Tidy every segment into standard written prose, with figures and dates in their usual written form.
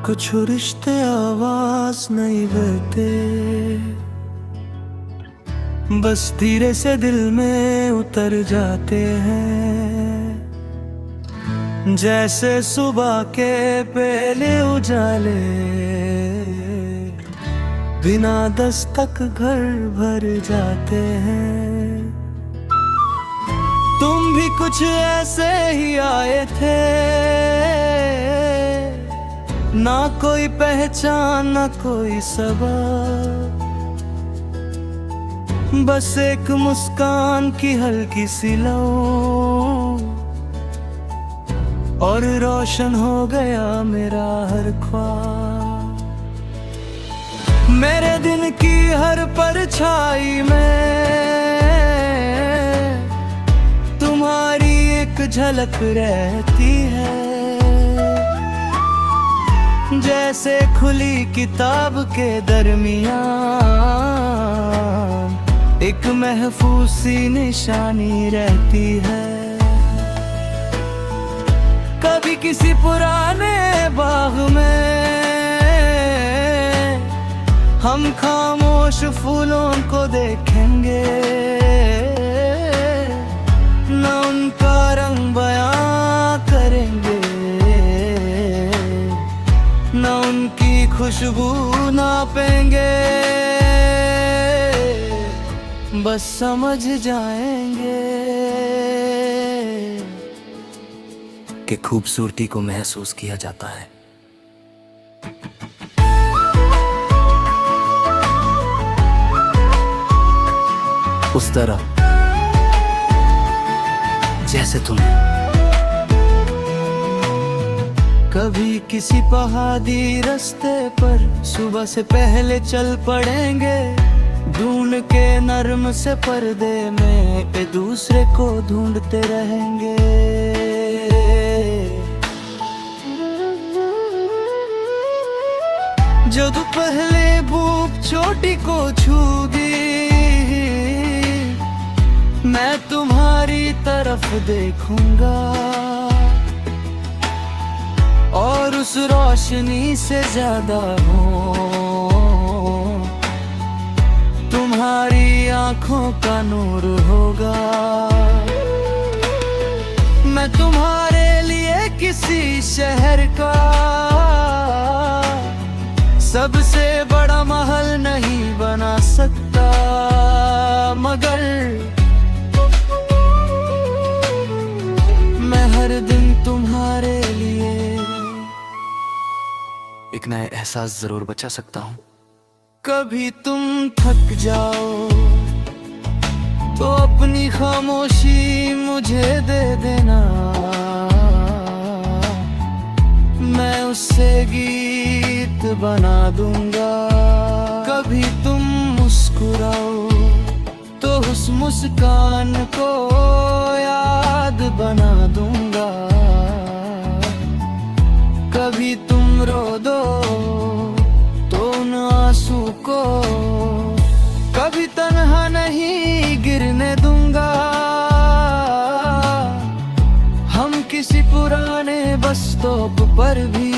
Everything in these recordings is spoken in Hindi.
कुछ रिश्ते आवाज नहीं देते, बस धीरे से दिल में उतर जाते हैं। जैसे सुबह के पहले उजाले बिना दस्तक घर भर जाते हैं। तुम भी कुछ ऐसे ही आए थे, ना कोई पहचान ना कोई सबब, बस एक मुस्कान की हल्की सी लो और रोशन हो गया मेरा हर ख्वाब। मेरे दिन की हर परछाई में तुम्हारी एक झलक रहती है, जैसे खुली किताब के दरमियान एक महफूज सी निशानी रहती है। कभी किसी पुराने बाग में हम खामोश फूलों को देखेंगे, न उनका रंग बयां करेंगे, न उनकी खुशबू नापेंगे, बस समझ जाएंगे कि खूबसूरती को महसूस किया जाता है। उस तरह जैसे तुम कभी किसी पहाड़ी रास्ते पर सुबह से पहले चल पड़ेंगे, ढूंढ के नर्म से पर्दे में एक दूसरे को ढूंढते रहेंगे। जो पहले भूख चोटी को छूगी, मैं तुम्हारी तरफ देखूंगा और उस रोशनी से ज्यादा हूँ तुम्हारी आंखों का नूर होगा। मैं तुम्हारे लिए किसी शहर का सबसे बड़ा महल नहीं बना सकता, मगर मैं हर दिन तुम्हारे लिए एक नया एहसास जरूर बचा सकता हूँ। कभी तुम थक जाओ तो अपनी खामोशी मुझे दे देना, मैं उससे गीत बना दूंगा। कभी तुम मुस्कुराओ तो उस मुस्कान को याद बना दूंगा। कभी तुम रो दो तो उन आंसू को कभी तन्हा नहीं गिरने दूंगा। हम किसी पुराने बस स्टॉप पर भी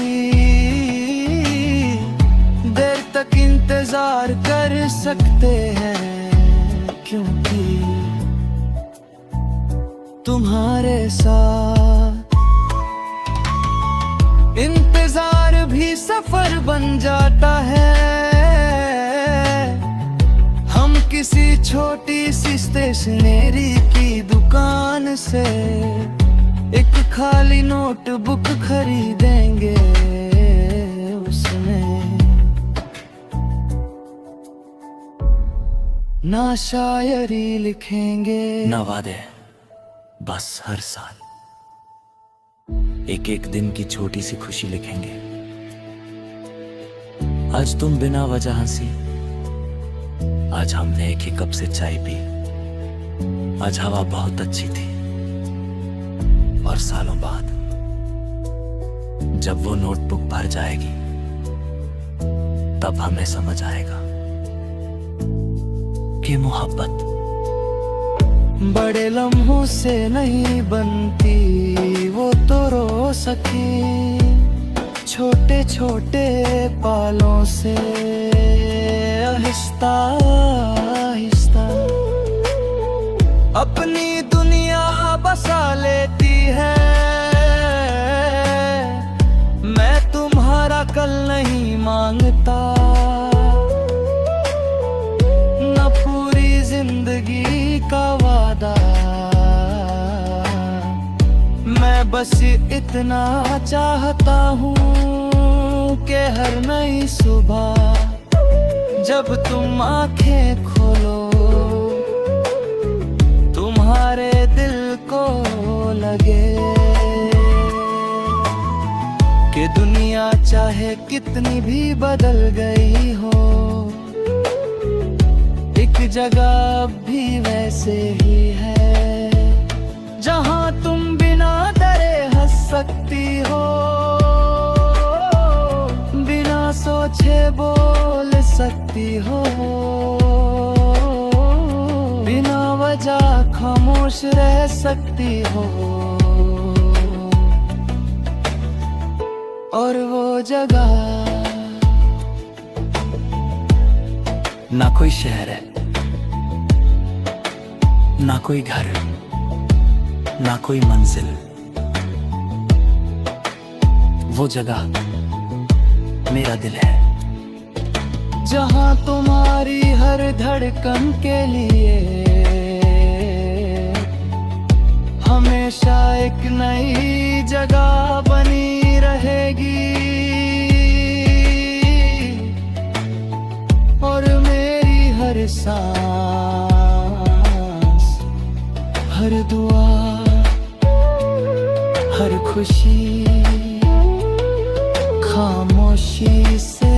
देर तक इंतजार कर सकते हैं, क्योंकि तुम्हारे साथ इंतजार भी सफर बन जाता है। हम किसी छोटी सी स्टेशनरी की दुकान से एक खाली नोटबुक खरीदेंगे, उसमें ना शायरी लिखेंगे ना वादे, बस हर साल एक एक दिन की छोटी सी खुशी लिखेंगे। आज तुम बिना वजह हंसी, आज हमने एक ही कप से चाय पी, आज हवा बहुत अच्छी थी। और सालों बाद जब वो नोटबुक भर जाएगी तब हमें समझ आएगा कि मोहब्बत बड़े लम्हों से नहीं बनती, वो तो रो सके छोटे छोटे पालों से आहिस्ता आहिस्ता अपनी दुनिया बसा लेती है। मैं तुम्हारा कल नहीं मांगता, न पूरी जिंदगी का वादा। मैं बस इतना चाहता हूँ कि हर नई सुबह जब तुम आंखें खोलो, तुम्हारे दिल को लगे कि दुनिया चाहे कितनी भी बदल गई हो, एक जगह अब भी वैसे ही है जहां तुम बिना डरे हंस सकती हो, बिना सोचे बोल सकती हो, बिना वजह खामोश रह सकती हो। और वो जगह ना कोई शहर है, ना कोई घर, ना कोई मंजिल। वो जगह मेरा दिल है, जहां तुम्हारी हर धड़कन के लिए हमेशा एक नई जगह बनी रहेगी। और मेरी हर सांस, हर दुआ, हर खुशी खामोशी से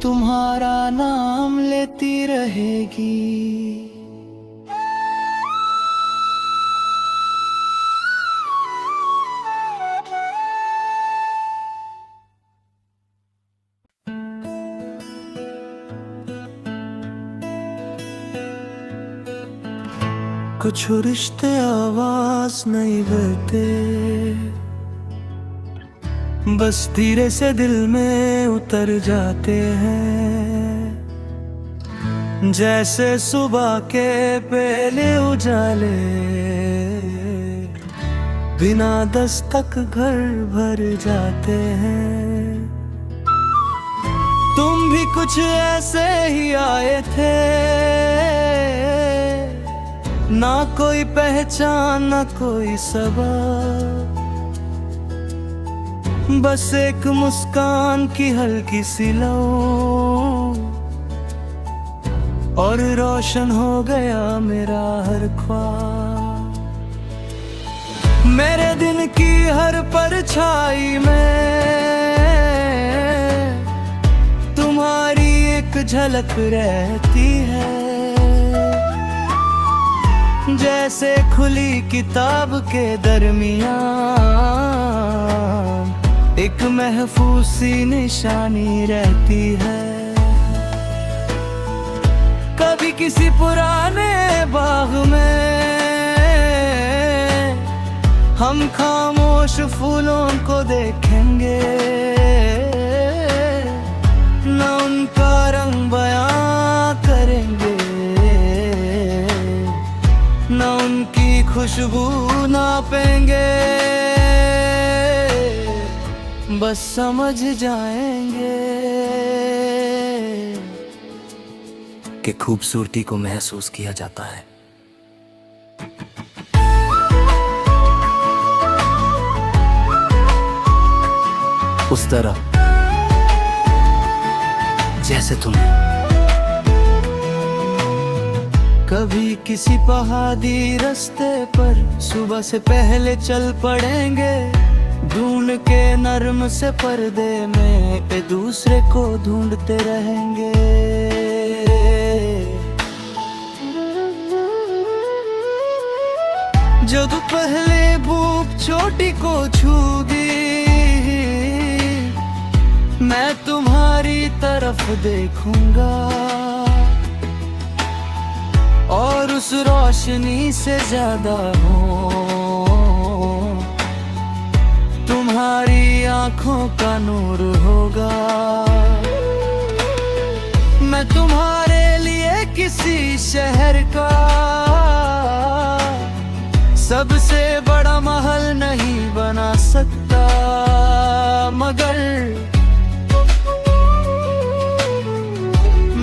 तुम्हारा नाम लेती रहेगी। कुछ रिश्ते आवाज नहीं देते, बस धीरे से दिल में उतर जाते हैं। जैसे सुबह के पहले उजाले बिना दस्तक घर भर जाते हैं। तुम भी कुछ ऐसे ही आए थे, ना कोई पहचान ना कोई सबब, बस एक मुस्कान की हल्की सी लो और रोशन हो गया मेरा हर ख्वाब। मेरे दिन की हर परछाई में तुम्हारी एक झलक रहती है, जैसे खुली किताब के दरमियान एक महफूज सी निशानी रहती है। कभी किसी पुराने बाग में हम खामोश फूलों को देखेंगे, न उनका रंग बयां करेंगे, न उनकी खुशबू नापेंगे, बस समझ जाएंगे कि खूबसूरती को महसूस किया जाता है। उस तरह जैसे तुम कभी किसी पहाड़ी रास्ते पर सुबह से पहले चल पड़ेंगे, ढूंढ के नर्म से पर्दे में एक दूसरे को ढूंढते रहेंगे। जब पहले भूख चोटी को छूगी, मैं तुम्हारी तरफ देखूंगा और उस रोशनी से ज्यादा हो तुम्हारी आंखों का नूर होगा। मैं तुम्हारे लिए किसी शहर का सबसे बड़ा महल नहीं बना सकता, मगर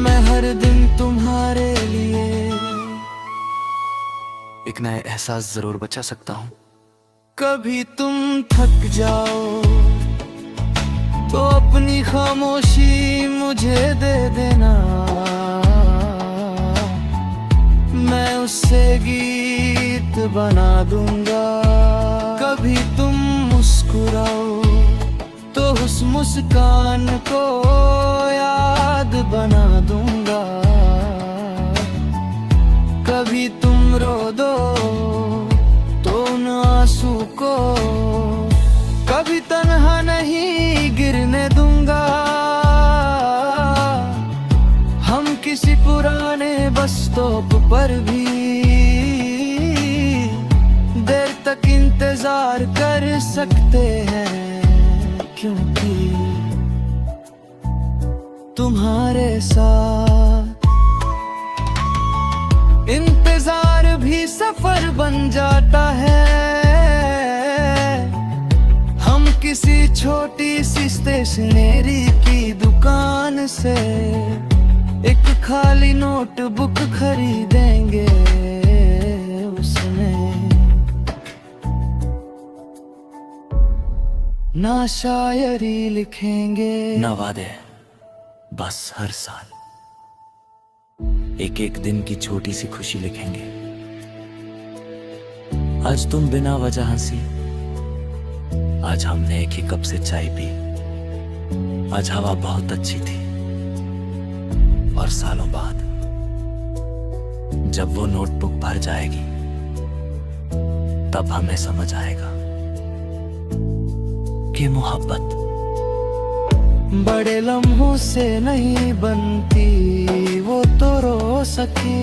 मैं हर दिन तुम्हारे लिए एक नया एहसास जरूर बचा सकता हूँ। कभी तुम थक जाओ तो अपनी खामोशी मुझे दे देना, मैं उससे गीत बना दूंगा। कभी तुम मुस्कुराओ तो उस मुस्कान को याद बना दूंगा। कभी तुम रो दो तो उन आंसू को कभी तन्हा नहीं गिरने दूंगा। हम किसी पुराने बस स्टॉप पर भी देर तक इंतजार कर सकते हैं, क्योंकि तुम्हारे साथ इंतजार भी सफर बन जाता है। हम किसी छोटी सी स्टेशनरी की दुकान से एक खाली नोटबुक खरीदेंगे, उसमें ना शायरी लिखेंगे ना वादे, बस हर साल एक एक दिन की छोटी सी खुशी लिखेंगे। आज तुम बिना वजह हंसी, आज हमने एक ही कप से चाय पी, आज हवा बहुत अच्छी थी। और सालों बाद जब वो नोटबुक भर जाएगी तब हमें समझ आएगा कि मोहब्बत बड़े लम्हों से नहीं बनती, वो तो रो सके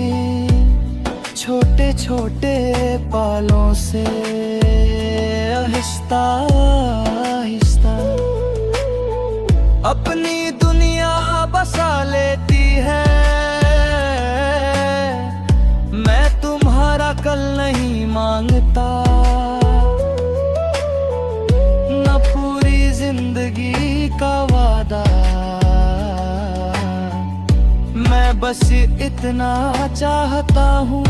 छोटे छोटे पालों से। आहिस्ता आहिस्ता अपनी दुनिया बसा लेती है। मैं तुम्हारा कल नहीं मांगता, न पूरी जिंदगी का वादा, मैं बस इतना चाहता हूँ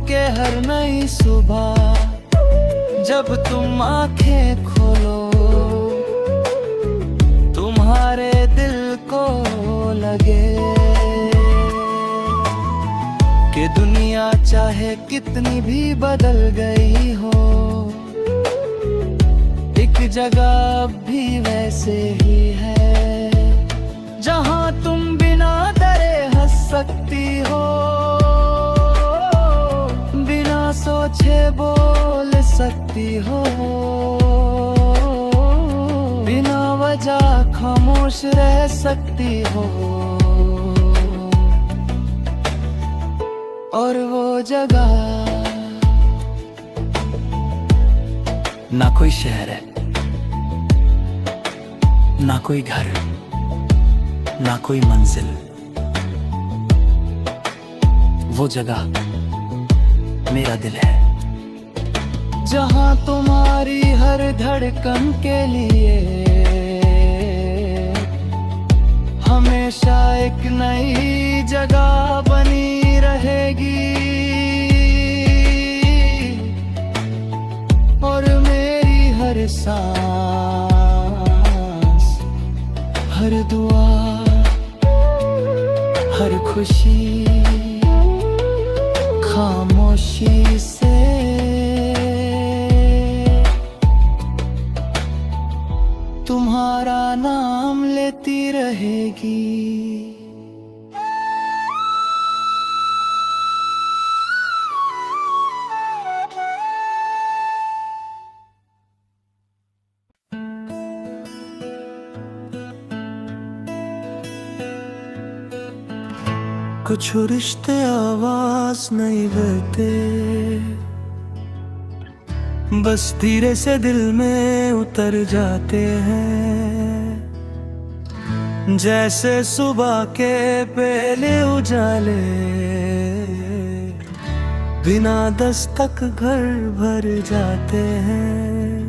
कि हर नई सुबह जब तुम आंखें खोलो तुम्हारे दिल को लगे कि दुनिया चाहे कितनी भी बदल गई हो, एक जगह अब भी वैसे ही है जहां तुम बिना डरे हंस सकती हो, बिना सोचे बोल सकती हो, बिना वजह खामोश रह सकती हो। और वो जगह ना कोई शहर है, ना कोई घर, ना कोई मंजिल, वो जगह मेरा दिल है जहां तुम्हारी हर धड़कन के लिए हमेशा एक नई जगह बनी रहेगी। और मेरी हर सांस, हर दुआ, हर खुशी खामोशी से तुम्हारा नाम लेती रहेगी। कुछ रिश्ते आवाज नहीं देते, बस धीरे से दिल में उतर जाते हैं, जैसे सुबह के पहले उजाले बिना दस्तक घर भर जाते हैं।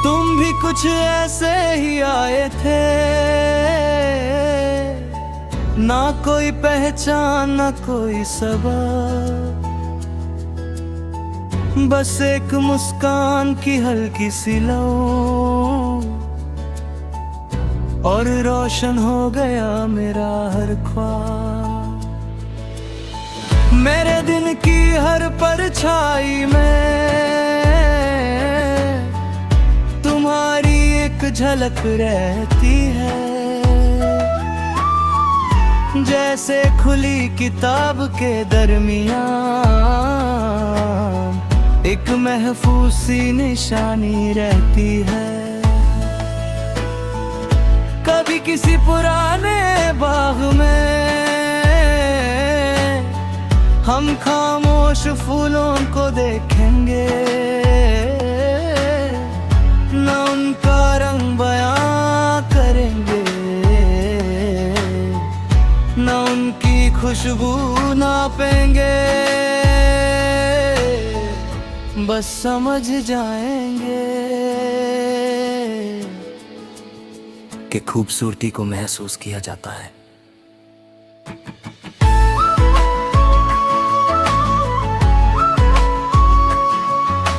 तुम भी कुछ ऐसे ही आए थे, ना कोई पहचान ना कोई सबब, बस एक मुस्कान की हल्की सी लौ और रोशन हो गया मेरा हर ख्वाब। मेरे दिन की हर परछाई में तुम्हारी एक झलक रहती है, जैसे खुली किताब के दरमियान एक महफूज सी निशानी रहती है। कभी किसी पुराने बाग में हम खामोश फूलों को देखेंगे, न उनका रंग बयां करेंगे, न उनकी खुशबू नापेंगे, बस समझ जाएंगे कि खूबसूरती को महसूस किया जाता है।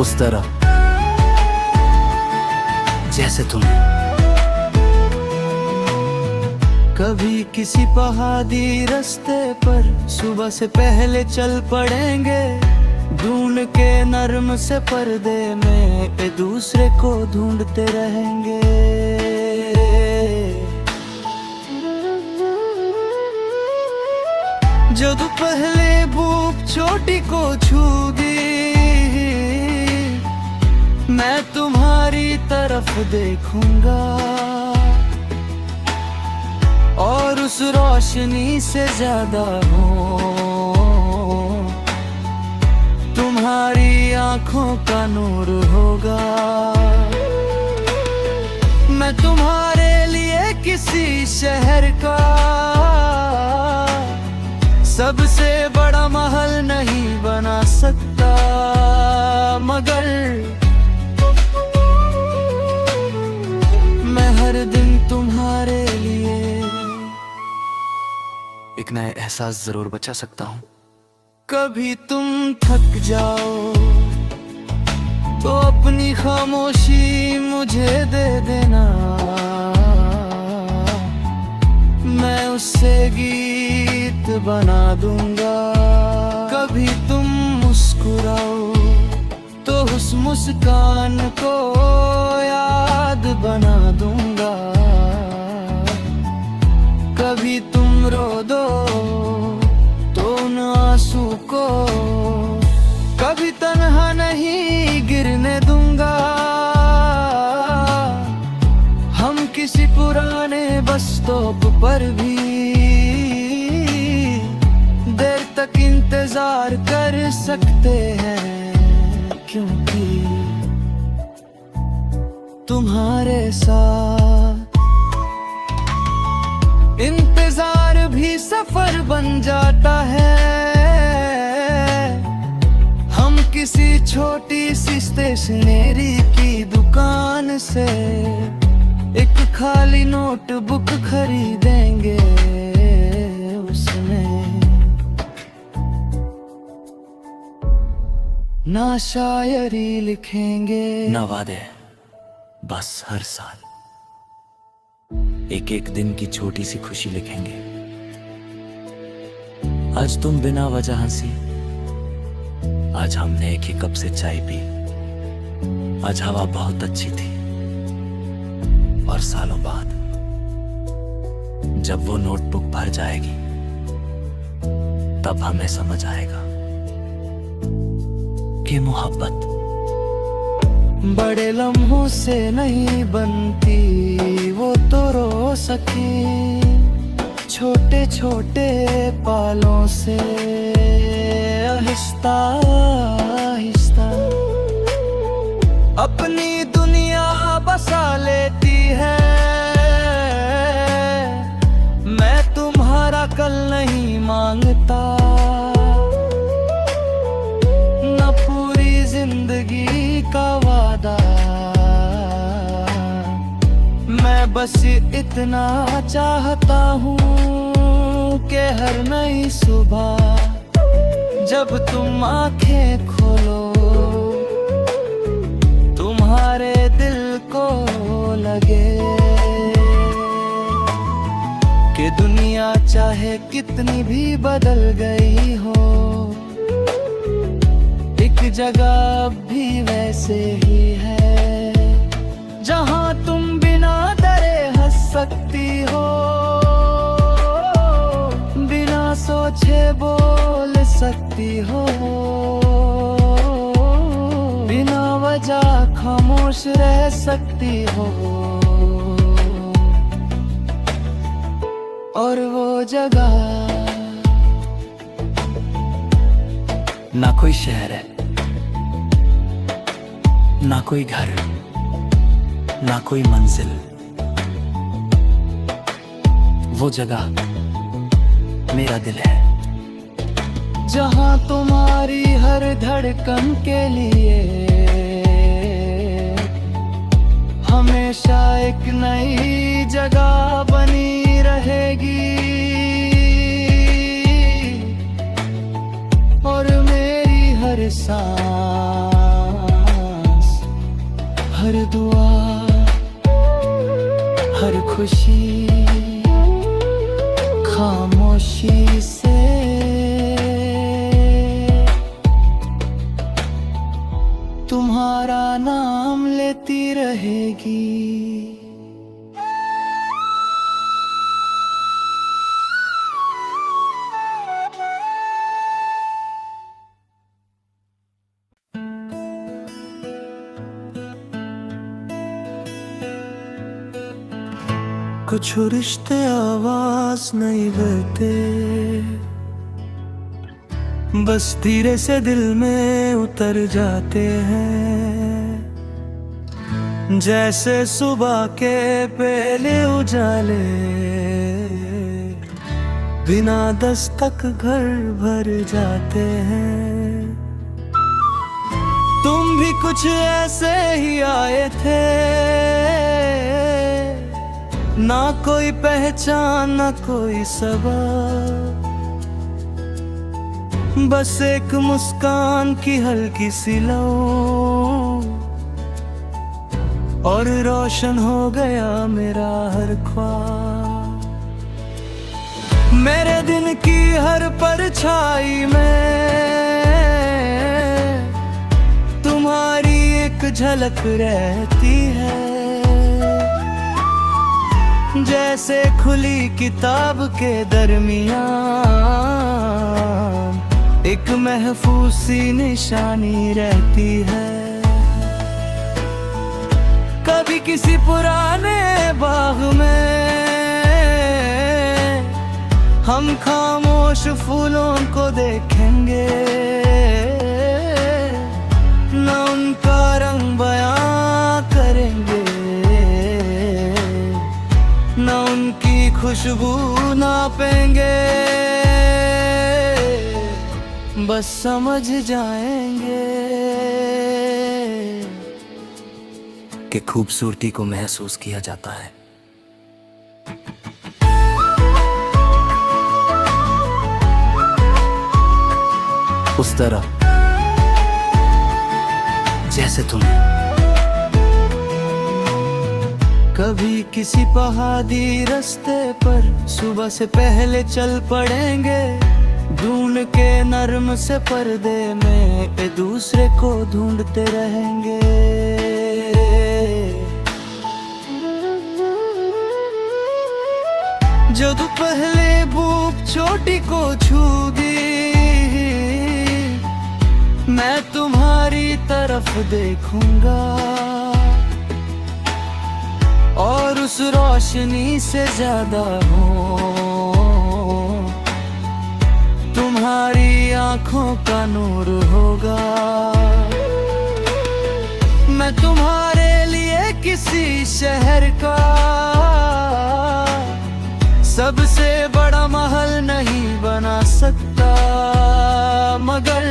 उस तरह जैसे तुम कभी किसी पहाड़ी रास्ते पर सुबह से पहले चल पड़ेंगे, ढूंढ के नर्म से पर्दे में एक दूसरे को ढूंढते रहेंगे। जब पहले भूख चोटी को छूगी, मैं तुम्हारी तरफ देखूंगा और उस रोशनी से ज्यादा हो तुम्हारी आंखों का नूर होगा। मैं तुम्हारे लिए किसी शहर का सबसे बड़ा महल नहीं बना सकता, मगर मैं हर दिन तुम्हारे लिए एक नया एहसास जरूर बचा सकता हूँ। कभी तुम थक जाओ तो अपनी खामोशी मुझे दे देना, मैं उससे गीत बना दूंगा। कभी तुम मुस्कुराओ तो उस मुस्कान को याद बना दूंगा। कभी तुम रो दो तो उन आंसू को कभी तन्हा नहीं गिरने दूंगा। हम किसी पुराने बस स्टॉप पर भी देर तक इंतजार कर सकते हैं, क्योंकि तुम्हारे साथ इंतजार भी सफर बन जाता है। हम किसी छोटी सी स्टेशनरी की दुकान से एक खाली नोटबुक खरीदेंगे, उसमें ना शायरी लिखेंगे ना वादे, बस हर साल एक एक दिन की छोटी सी खुशी लिखेंगे। आज तुम बिना वजह हंसी, आज हमने एक ही कप से चाय पी, आज हवा बहुत अच्छी थी। और सालों बाद जब वो नोटबुक भर जाएगी तब हमें समझ आएगा कि मोहब्बत बड़े लम्हों से नहीं बनती, वो तो रो सके छोटे छोटे पालों से, आहिस्ता आहिस्ता। अपनी दुनिया बसा लेती है। मैं तुम्हारा कल नहीं मांगता, न पूरी जिंदगी का वादा। मैं बस इतना चाहता हूँ कि हर नई सुबह जब तुम आंखें खोलो, तुम्हारे दिल को लगे कि दुनिया चाहे कितनी भी बदल गई हो, एक जगह अब भी वैसे ही है, जहां तुम बिना डरे हंस सकती हो, बिना सोचे बोल सकती हो, बिना वजह खामोश रह सकती हो। और वो जगह ना कोई शहर है, ना कोई घर, ना कोई मंजिल। वो जगह मेरा दिल है, जहां तुम्हारी हर धड़कन के लिए हमेशा एक नई जगह बनी रहेगी। और मेरी हर सांस, हर दुआ, हर खुशी खामोशी से तुम्हारा नाम लेती रहेगी। कुछ रिश्ते आवाज नहीं देते, बस धीरे से दिल में उतर जाते हैं, जैसे सुबह के पहले उजाले बिना दस्तक घर भर जाते हैं। तुम भी कुछ ऐसे ही आए थे, ना कोई पहचान ना कोई सबब, बस एक मुस्कान की हल्की सी लो, और रोशन हो गया मेरा हर ख्वाब। मेरे दिन की हर परछाई में तुम्हारी एक झलक रहती है, जैसे खुली किताब के दरमियान एक महफूज सी निशानी रहती है। कभी किसी पुराने बाग में हम खामोश फूलों को देखेंगे, न उनका रंग बयां करेंगे, न उनकी खुशबू नापेंगे, बस समझ जाएंगे कि खूबसूरती को महसूस किया जाता है उस तरह जैसे तुम। कभी किसी पहाड़ी रास्ते पर सुबह से पहले चल पड़ेंगे, ढूंढ के नर्म से पर्दे में एक दूसरे को ढूंढते रहेंगे। जब पहले भूख चोटी को छूगी, मैं तुम्हारी तरफ देखूंगा, और उस रोशनी से ज्यादा हो तुम्हारी आंखों का नूर होगा। मैं मैं तुम्हारे लिए किसी शहर का सबसे बड़ा महल नहीं बना सकता, मगर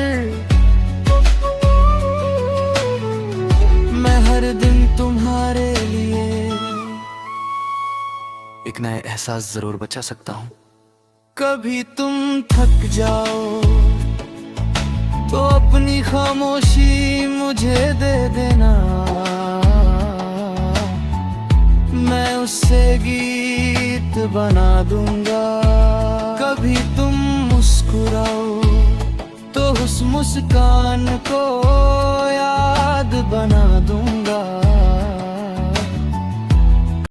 मैं हर दिन तुम्हारे लिए एक नया एहसास जरूर बचा सकता हूँ। कभी तुम थक जाओ तो अपनी खामोशी मुझे दे देना, मैं उससे गीत बना दूंगा। कभी तुम मुस्कुराओ तो उस मुस्कान को याद बना दूंगा।